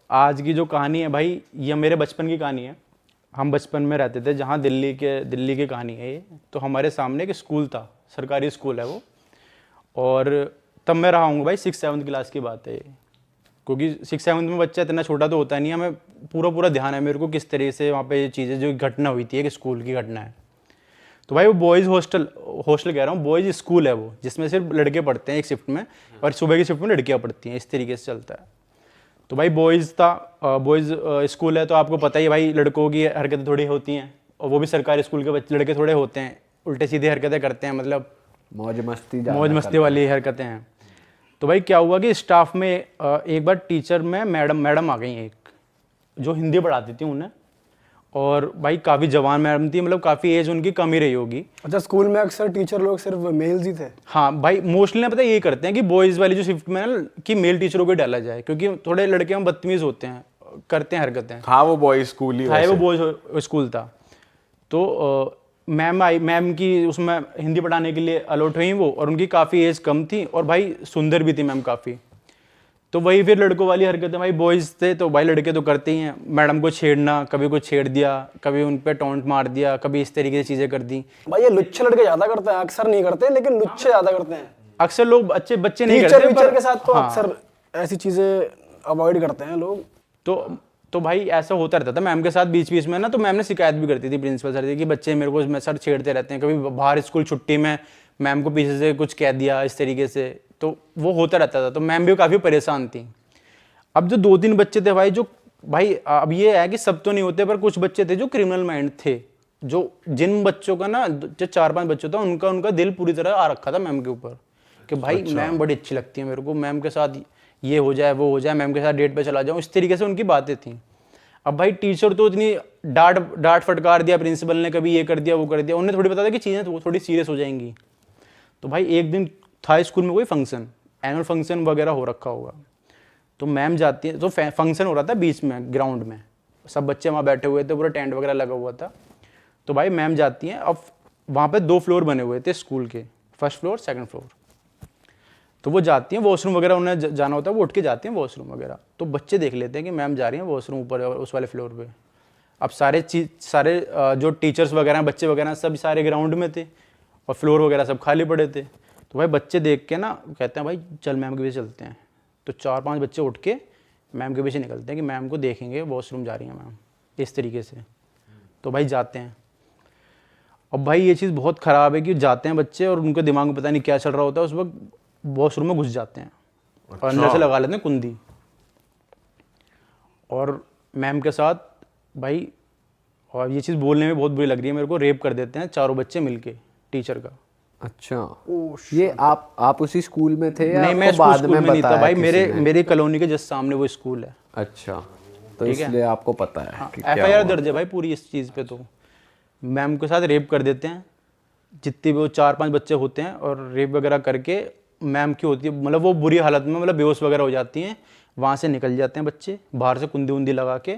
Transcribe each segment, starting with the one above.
आज की जो कहानी है भाई, ये मेरे बचपन की कहानी है। हम बचपन में रहते थे जहाँ दिल्ली की कहानी है ये। तो हमारे सामने एक स्कूल था, सरकारी स्कूल है वो। और तब मैं रहा हूँ भाई 6-7 क्लास की बात है ये। क्योंकि 6-7 में बच्चा इतना छोटा तो होता नहीं है, हमें पूरा पूरा ध्यान है मेरे को किस तरीके से वहाँ पे ये चीज़ें जो घटना हुई थी, एक स्कूल की घटना है। तो भाई वो बॉयज़ हॉस्टल हॉस्टल कह रहा हूँ, बॉयज़ स्कूल है वो, जिसमें सिर्फ लड़के पढ़ते हैं एक शिफ्ट में, और सुबह की शिफ्ट में लड़कियाँ पढ़ती हैं, इस तरीके से चलता है। तो भाई बॉयज़ था, बॉयज़ स्कूल है, तो आपको पता ही है भाई लड़कों की हरकतें थोड़ी होती हैं, और वो भी सरकारी स्कूल के बच्चे लड़के थोड़े होते हैं, उल्टे सीधे हरकतें करते हैं, मतलब मौज मस्ती वाली हरकतें हैं। तो भाई क्या हुआ कि स्टाफ में एक बार टीचर में मैडम आ गई, एक जो हिंदी पढ़ाती थी उन्हें। और भाई काफ़ी जवान मैडम थी, मतलब काफ़ी एज उनकी कम ही रही होगी। अच्छा, स्कूल में अक्सर टीचर लोग सिर्फ मेल्स ही थे? हाँ भाई, मोस्टली ना पता यही करते हैं कि बॉयज़ वाली जो शिफ्ट में ना कि मेल टीचरों को डाला जाए, क्योंकि थोड़े लड़के हम बदतमीज़ होते हैं, करते हैं हरकतें। हाँ, वो बॉयज स्कूल ही था वो वैसे। बॉयज़ स्कूल था। तो मैम की उसमें हिंदी पढ़ाने के लिए अलॉट हुई वो, और उनकी काफ़ी एज कम थी, और भाई सुंदर भी थी मैम काफ़ी। तो वही फिर लड़कों वाली हरकतें, भाई बॉयज़ थे तो भाई लड़के तो करते ही हैं, मैडम को छेड़ना, कभी कुछ छेड़ दिया, कभी उन पे टॉन्ट मार दिया, कभी इस तरीके से चीज़ें कर दी। भाई ये लुच्चे लड़के ज्यादा करते हैं, अक्सर नहीं करते लेकिन लुच्चे ज्यादा करते हैं। अक्सर लोग अच्छे बच्चे नहीं टीचर करते वीचर पर के साथ तो हाँ। अक्सर ऐसी चीजें अवॉइड करते हैं लोग। तो भाई ऐसा होता रहता था मैम के साथ बीच बीच में ना। तो मैम ने शिकायत भी करती थी प्रिंसिपल सर से कि बच्चे मेरे को सर छेड़ते रहते हैं, कभी बाहर स्कूल छुट्टी में मैम को पीछे से कुछ कह दिया इस तरीके से, तो वो होता रहता था। तो मैम भी काफ़ी परेशान थी। अब जो 2-3 बच्चे थे भाई, जो भाई अब ये है कि सब तो नहीं होते, पर कुछ बच्चे थे जो क्रिमिनल माइंड थे, जो जिन बच्चों का ना जो 4-5 बच्चों था उनका दिल पूरी तरह आ रखा था मैम के ऊपर कि भाई मैम बड़ी अच्छी लगती है मेरे को, मैम के साथ ये हो जाए वो हो जाए, मैम के साथ डेट पे चला जाऊँ, इस तरीके से उनकी बातें थी। अब भाई टीचर तो इतनी डांट फटकार दिया प्रिंसिपल ने, कभी ये कर दिया वो कर दिया, उन्हें थोड़ी पता था कि चीज़ें थोड़ी सीरियस हो जाएंगी। तो भाई एक दिन था स्कूल में कोई फंक्शन, एनुअल फंक्शन वगैरह हो रखा होगा। तो मैम जाती है, तो फंक्शन हो रहा था बीच में ग्राउंड में, सब बच्चे वहाँ बैठे हुए थे, पूरा टेंट वगैरह लगा हुआ था। तो भाई मैम जाती हैं, अब वहाँ पे 2 फ्लोर बने हुए थे स्कूल के, फर्स्ट फ्लोर सेकंड फ्लोर। तो वो जाती हैं वॉशरूम वगैरह, उन्हें जाना होता है, वो उठ के जाती हैं वॉशरूम वगैरह। तो बच्चे देख लेते हैं कि मैम जा रही हैं वॉशरूम ऊपर उस वाले फ्लोर पे। अब सारे जो टीचर्स वगैरह बच्चे वगैरह सब सारे ग्राउंड में थे, और फ्लोर वगैरह सब खाली पड़े थे। तो भाई बच्चे देख के ना कहते हैं भाई चल मैम के पीछे चलते हैं। तो 4-5 बच्चे उठ के मैम के पीछे निकलते हैं कि मैम को देखेंगे वॉशरूम जा रही हैं मैम, इस तरीके से। तो भाई जाते हैं। अब भाई ये चीज़ बहुत ख़राब है कि जाते हैं बच्चे और उनके दिमाग में पता नहीं क्या चल रहा होता है, उस वक्त वॉशरूम में घुस जाते हैं और अंदर से लगा लेते हैं कुंडी। और मैम के साथ भाई, और ये चीज़ बोलने में बहुत बुरी लग रही है मेरे को, रेप कर देते हैं चारों बच्चे मिलके टीचर का। अच्छा, ये आप उसी स्कूल में थे या नहीं, मैं आपको बाद स्कूल में में नहीं था बताया भाई, किसी ने? मेरे कॉलोनी के जस्ट सामने वो स्कूल है। अच्छा, तो इसलिए आपको पता है कि क्या FIR हुआ। दर्ज है भाई पूरी इस चीज़ पे। तो मैम के साथ रेप कर देते हैं, जितने भी वो 4-5 बच्चे होते हैं, और रेप वगैरह करके मैम की होती है, मतलब वो बुरी हालत में, मतलब बेहोश वगैरह हो जाती हैं। वहाँ से निकल जाते हैं बच्चे बाहर से कुंडी उंदी लगा के,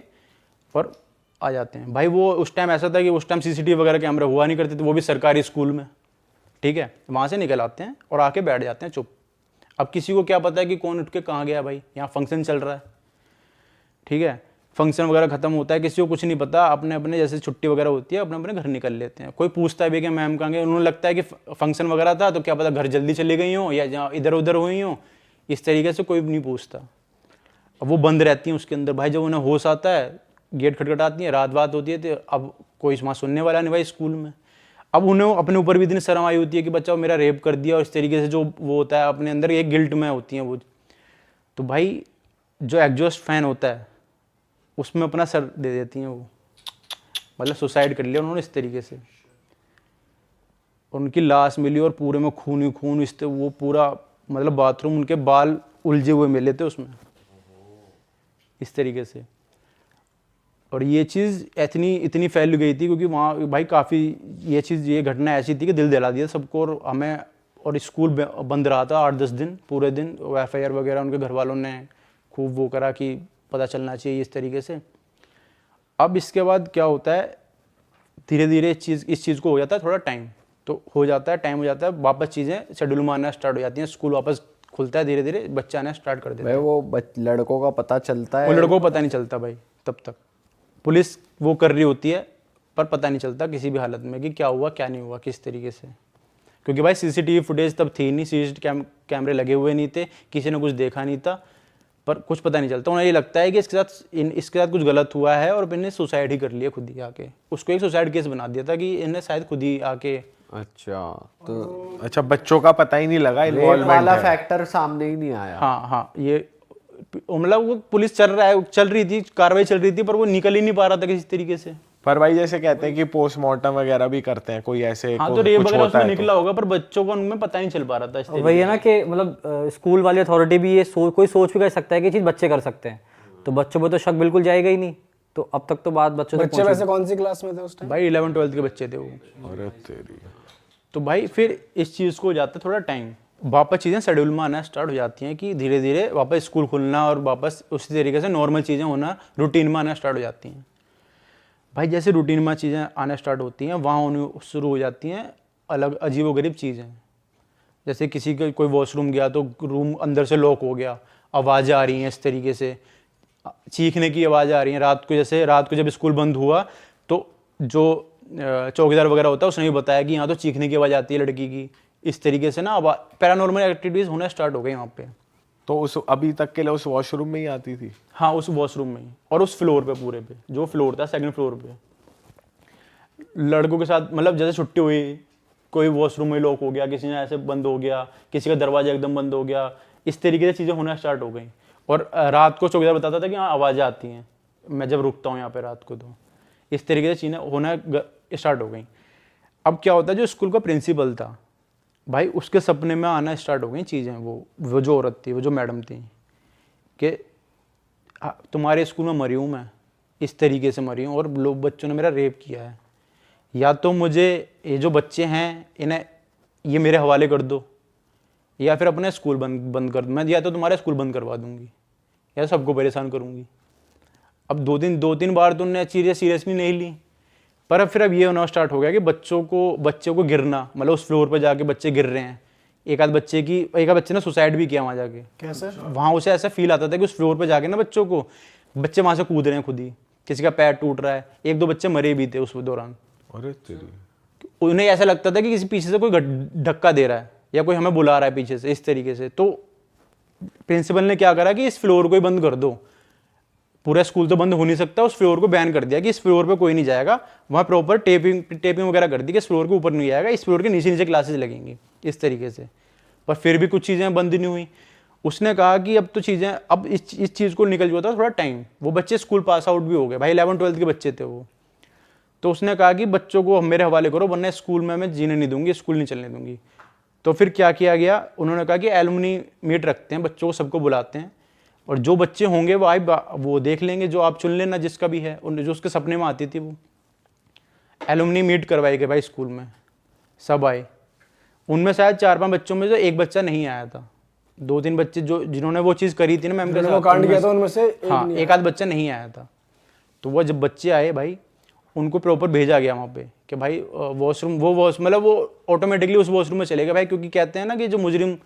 और आ जाते हैं। भाई वो उस टाइम ऐसा था कि उस टाइम CCTV वगैरह कैमरा हुआ नहीं करते थे, वो भी सरकारी स्कूल में, ठीक है। वहाँ से निकल आते हैं और आके बैठ जाते हैं चुप। अब किसी को क्या पता है कि कौन उठ के कहाँ गया, भाई यहाँ फंक्शन चल रहा है, ठीक है। फंक्शन वगैरह खत्म होता है, किसी को कुछ नहीं पता, अपने अपने जैसे छुट्टी वगैरह होती है अपने अपने घर निकल लेते हैं। कोई पूछता भी कि मैम कहाँ गए, उन्होंने लगता है कि फंक्शन वगैरह था तो क्या पता घर जल्दी चली गई हो या जहाँ इधर उधर हुई हो, इस तरीके से कोई नहीं पूछता। अब वो बंद रहती हैं उसके अंदर। भाई जब उन्हें होश आता है, गेट खटखटाती है, रात बात होती है, तो अब कोई वहाँ सुनने वाला नहीं भाई स्कूल में। अब उन्हें अपने ऊपर भी इतनी शर्म आई होती है कि बच्चा मेरा रेप कर दिया, और इस तरीके से जो वो होता है अपने अंदर एक गिल्ट में होती हैं वो। तो भाई जो एग्जॉस्ट फैन होता है उसमें अपना सर दे देती हैं वो, मतलब सुसाइड कर लिया उन्होंने इस तरीके से। और उनकी लाश मिली और पूरे में खून ही खून, इस वो पूरा मतलब बाथरूम, उनके बाल उलझे हुए मिले थे उसमें, इस तरीके से। और ये चीज़ इतनी फैल गई थी क्योंकि वहाँ भाई काफ़ी ये घटना ऐसी थी कि दिल दहला दिया सबको। और हमें, और स्कूल बंद रहा था 8-10 दिन, पूरे दिन। FIR वगैरह उनके घर वालों ने खूब वो करा कि पता चलना चाहिए इस तरीके से। अब इसके बाद क्या होता है, धीरे धीरे इस चीज़ को हो जाता है थोड़ा टाइम, तो हो जाता है टाइम, हो जाता है वापस चीज़ें शेड्यूल में आना स्टार्ट हो जाती हैं, स्कूल वापस खुलता है धीरे धीरे, बच्चा आना स्टार्ट कर देता भाई है। वो लड़कों का पता चलता वो है? लड़कों को पता नहीं चलता भाई तब तक, पुलिस वो कर रही होती है पर पता नहीं चलता किसी भी हालत में कि क्या हुआ क्या नहीं हुआ किस तरीके से, क्योंकि भाई सीसीटीवी फुटेज तब थी नहीं, सीसीटीवी कैमरे लगे हुए नहीं थे, किसी ने कुछ देखा नहीं था, पर कुछ पता नहीं चलता। उन्हें ये लगता है कि इसके साथ कुछ गलत हुआ है और इन्हें सुसाइड ही कर लिया खुद ही आके, उसको एक सुसाइड केस बना दिया था कि इन्हें शायद खुद ही आके। अच्छा, तो अच्छा, बच्चों का पता ही नहीं लगा, रेप इन्वॉल्वमेंट वाला है। फैक्टर सामने ही नहीं आया। हाँ, ये मतलब वो पुलिस चल रही थी, कार्रवाई चल रही थी, पर वो निकल ही नहीं पा रहा था किसी तरीके से। पर भाई जैसे कहते हैं कि पोस्टमार्टम वगैरह भी करते हैं, कोई ऐसे हाँ, को, तो रेप कुछ वगैरह होता उसमें है निकला होगा, पर बच्चों को उनमें पता नहीं चल पा रहा था इस तरीके वही है ना कि मतलब स्कूल वाली अथॉरिटी भी ये कोई सोच भी कर सकता है कि ये चीज़ बच्चे कर सकते हैं, तो बच्चों पे तो शक बिल्कुल जाएगा ही नहीं। तो अब तक तो बात बच्चों तक बच्चे वैसे कौन सी क्लास में थे उस टाइम? भाई 11-12 के बच्चे थे वो। अरे तेरी। तो भाई फिर इस चीज़ को हो जाता है थोड़ा टाइम, वापस चीज़ें शेड्यूल में आना स्टार्ट हो जाती हैं कि धीरे धीरे वापस स्कूल खुलना और वापस उसी तरीके से नॉर्मल चीज़ें होना, रूटीन में आना स्टार्ट हो जाती हैं। भाई जैसे रूटीन में चीज़ें आना स्टार्ट होती हैं, वहाँ उन्हें शुरू हो जाती हैं अलग अजीबोगरीब चीज़ें। जैसे किसी का कोई वॉशरूम गया तो रूम अंदर से लॉक हो गया, आवाज़ें आ रही हैं इस तरीके से, चीखने की आवाज़ें आ रही हैं। रात को जब स्कूल बंद हुआ तो जो चौकीदार वगैरह होता है उसने भी बताया कि यहाँ तो चीखने की आवाज़ आती है लड़की की। इस तरीके से ना पैरानॉर्मल एक्टिविटीज़ होना स्टार्ट हो गई वहाँ पे। तो उस अभी तक के लिए उस वॉशरूम में ही आती थी? हाँ, उस वॉशरूम में ही और उस फ्लोर पे, पूरे पे जो फ्लोर था, सेकंड फ्लोर पे लड़कों के साथ। मतलब जैसे छुट्टी हुई, कोई वॉशरूम में लॉक हो गया, किसी ने ऐसे बंद हो गया, किसी का दरवाजा एकदम बंद हो गया, इस तरीके से चीज़ें होना स्टार्ट हो गई। और रात को चौकीदार बताता था कि हाँ आवाज़ें आती हैं मैं जब रुकता हूँ यहाँ पे रात को, तो इस तरीके से चीज़ें होना स्टार्ट हो गई। अब क्या होता है, जो स्कूल का प्रिंसिपल था भाई, उसके सपने में आना स्टार्ट हो गई चीज़ें। वो जो औरत थी, वो जो मैडम थी, कि तुम्हारे स्कूल में मरी हूँ मैं, इस तरीके से मरी हूँ और लोग बच्चों ने मेरा रेप किया है, या तो मुझे ये जो बच्चे हैं इन्हें ये मेरे हवाले कर दो, या फिर अपने स्कूल बंद कर दो। मैं या तो तुम्हारे स्कूल बंद करवा दूंगी या सबको परेशान करूंगी। अब दो तीन बार तो उन्होंने चीज़ें सीरियसली नहीं ली, पर अब ये होना स्टार्ट हो गया कि बच्चों को गिरना, मतलब उस फ्लोर पर जाके बच्चे गिर रहे हैं। एक आध बच्चे ने सुसाइड भी किया वहाँ जाके। कैसे? वहाँ उसे ऐसा फील आता था कि उस फ्लोर पर जाके ना बच्चे वहाँ से कूद रहे हैं खुद ही, किसी का पैर टूट रहा है, 1-2 बच्चे मरे भी थे उस दौरान। अरे तेरी। उन्हें ऐसा लगता था कि किसी पीछे से कोई धक्का दे रहा है या कोई हमें बुला रहा है पीछे से, इस तरीके से। तो प्रिंसिपल ने क्या करा कि इस फ्लोर को ही बंद कर दो, पूरा स्कूल तो बंद हो नहीं सकता, उस फ्लोर को बैन कर दिया कि इस फ्लोर पे कोई नहीं जाएगा। वहाँ प्रॉपर टेपिंग वगैरह कर दी कि इस फ्लोर के ऊपर नहीं जाएगा, इस फ्लोर के नीचे क्लासेस लगेंगी, इस तरीके से। पर फिर भी कुछ चीज़ें बंद नहीं हुई। उसने कहा कि अब तो चीज़ें, अब इस चीज़ को निकल जाता थोड़ा टाइम। वो बच्चे स्कूल पास आउट भी हो गए भाई, 11-12 के बच्चे थे वो। तो उसने कहा कि बच्चों को मेरे हवाले करो, वरना स्कूल में मैं जीने नहीं दूंगी, स्कूल नहीं चलने दूंगी। तो फिर क्या किया गया, उन्होंने कहा कि एलुमनी मीट रखते हैं, बच्चों को सबको बुलाते हैं, और जो बच्चे होंगे वो देख लेंगे, जो आप चुन लेना जिसका भी है, जो उसके सपने में आती थी वो। एलुमनी मीट करवाई गई भाई स्कूल में, सब आए। उनमें शायद 4-5 बच्चों में से एक बच्चा नहीं आया था। 2-3 बच्चे जिन्होंने वो चीज़ करी थी ना मैम के साथ, वो कांड किया था, उनमें से एक आध बच्चा नहीं आया था। तो वो जब बच्चे आए भाई, उनको प्रॉपर भेजा गया वहाँ पे कि भाई वॉशरूम, मतलब वो ऑटोमेटिकली उस वॉशरूम में चले गए भाई, क्योंकि कहते हैं ना कि जो मुजरिम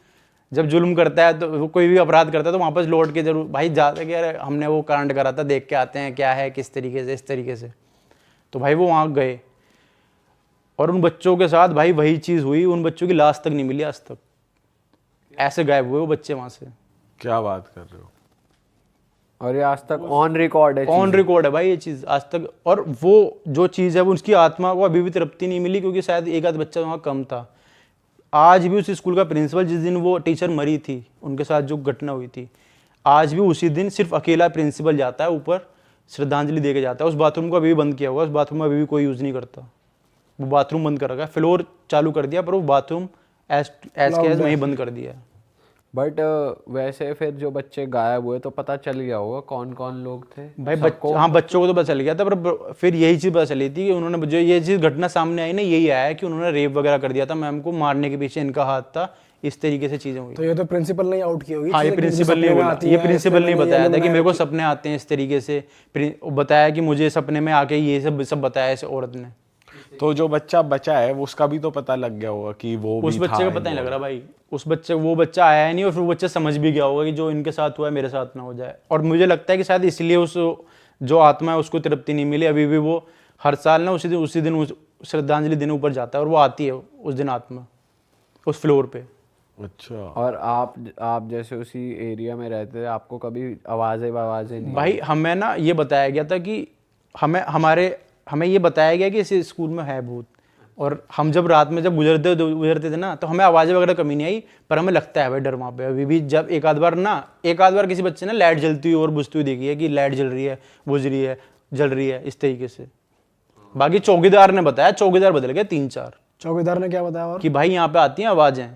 जब जुल्म करता है, तो वो कोई भी अपराध करता है, तो वापस लौट के जरूर भाई जाते कि यार हमने वो कांड करा था, देख के आते हैं क्या है, किस तरीके से, इस तरीके से। तो भाई वो वहाँ गए और उन बच्चों के साथ भाई वही चीज़ हुई। उन बच्चों की लाश तक नहीं मिली आज तक, ऐसे गायब हुए वो बच्चे वहाँ से। क्या बात कर रहे हो? और ये आज तक ऑन रिकॉर्ड है, ऑन रिकॉर्ड है भाई ये चीज़ आज तक। और वो जो चीज़ है वो उसकी आत्मा को अभी भी तृप्ति नहीं मिली, क्योंकि शायद एक आध बच्चा वहाँ कम था। आज भी उस स्कूल का प्रिंसिपल, जिस दिन वो टीचर मरी थी, उनके साथ जो घटना हुई थी, आज भी उसी दिन सिर्फ अकेला प्रिंसिपल जाता है ऊपर, श्रद्धांजलि दे के जाता है। उस बाथरूम को अभी भी बंद किया हुआ है, उस बाथरूम में अभी भी कोई यूज़ नहीं करता। वो बाथरूम बंद कर रखा है, फ्लोर चालू कर दिया, पर वो बाथरूम एज वहीं बंद कर दिया। बट वैसे फिर जो बच्चे गायब हुए तो पता चल गया होगा कौन कौन लोग थे भाई बच्चों को तो पता चल गया था, पर फिर यही चीज़ पता चली थी कि उन्होंने, जो ये चीज़ घटना सामने आई ना, यही आया है कि उन्होंने रेप वगैरह कर दिया था, मैम को मारने के पीछे इनका हाथ था, इस तरीके से चीज़ें हुई। तो ये तो प्रिंसिपल ने आउट की होगी। हाँ, ये प्रिंसिपल ने बोला, ये प्रिंसिपल ने बताया था कि मेरे को सपने आते हैं इस तरीके से, बताया कि मुझे सपने में आके ये सब बताया इस औरत ने। तो जो बच्चा बचा है उसका भी तो पता लग गया होगा कि वो उस भी बच्चे था का पता नहीं लग रहा भाई, उस बच्चे वो बच्चा आया ही नहीं, और फिर वो बच्चा समझ भी गया होगा कि जो इनके साथ हुआ है मेरे साथ ना हो जाए। और मुझे लगता है कि शायद इसलिए उस जो आत्मा है उसको तृप्ति नहीं मिली, अभी भी वो हर साल ना उसी दिन श्रद्धांजलि दिन ऊपर जाता है और वो आती है उस दिन आत्मा उस फ्लोर पे। अच्छा। और आप जैसे उसी एरिया में रहते थे, आपको कभी आवाजें नहीं? भाई हमें ना ये बताया गया था कि हमें ये बताया गया कि इस स्कूल में है भूत, और हम जब रात में जब गुजरते थे ना तो हमें आवाज़ें वगैरह कमी नहीं आई, पर हमें लगता है भाई डर वहाँ पे अभी भी। जब एक आध बार किसी बच्चे ने लाइट जलती हुई और बुझती हुई देखी है कि लाइट जल रही है, बुझ रही है, जल रही है, इस तरीके से। बाकी चौकीदार ने बताया, चौकीदार बदल गए 3-4, चौकीदार ने क्या बताया? और कि भाई यहाँ पे आती हैं आवाज़ें।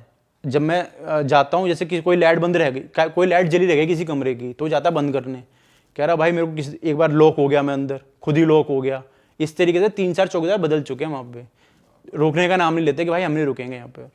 जब मैं जाता हूँ, जैसे कि कोई लाइट बंद रह गई, कोई लाइट जली रह गई किसी कमरे की, तो जाता बंद करने, कह रहा भाई मेरे को एक बार लॉक हो गया, मैं अंदर खुद ही लॉक हो गया। इस तरीके से 3-4 चौकीदार बदल चुके हैं वहाँ पे, रोकने का नाम नहीं लेते कि भाई हम नहीं रुकेंगे यहाँ पे।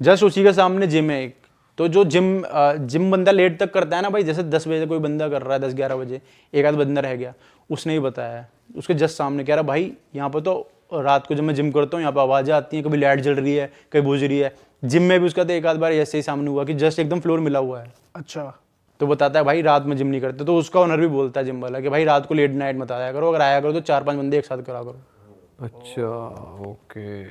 जस्ट उसी के सामने जिम है एक, तो जो जिम बंदा लेट तक करता है ना भाई, जैसे 10 बजे कोई बंदा कर रहा है, 10-11 बजे एक आध बंदा रह गया, उसने ही बताया है उसके जस्ट सामने, कह रहा भाई यहाँ पर तो रात को जब मैं जिम करता हूँ यहाँ पर आवाज़ें आती हैं, कभी लाइट जल रही है, कभी बुझ रही है। जिम में भी उसका तो एक आध बार ऐसे ही सामने हुआ कि जस्ट एकदम फ्लोर मिला हुआ है। अच्छा, तो बताता है भाई रात में जिम नहीं करते, तो उसका ओनर भी बोलता है जिम वाला कि भाई रात को लेट नाइट मत आया करो, अगर आया करो तो 4-5 बंदे एक साथ करा करो। अच्छा, ओके।